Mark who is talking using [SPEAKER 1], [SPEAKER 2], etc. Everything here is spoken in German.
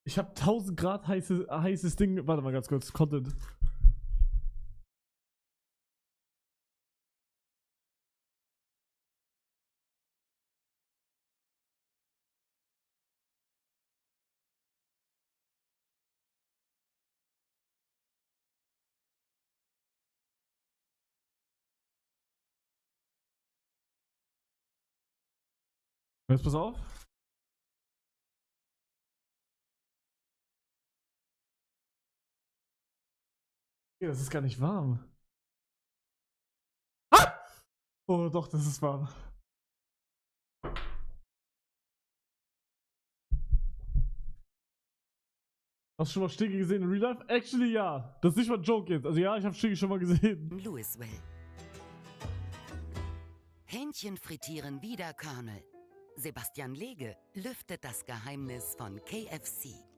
[SPEAKER 1] Ich habe 1000 Grad heißes Ding. Warte mal ganz kurz. Content. Jetzt pass auf. Ja, das ist gar nicht warm. Ah! Oh, doch, das ist warm. Hast du schon mal Stinky gesehen in Real Life? Actually, ja. Das ist nicht mal ein Joke jetzt. Also ja, ich habe Stinky schon mal gesehen.
[SPEAKER 2] Louisville. Hähnchen frittieren wieder Körner. Sebastian Lege lüftet das Geheimnis von KFC.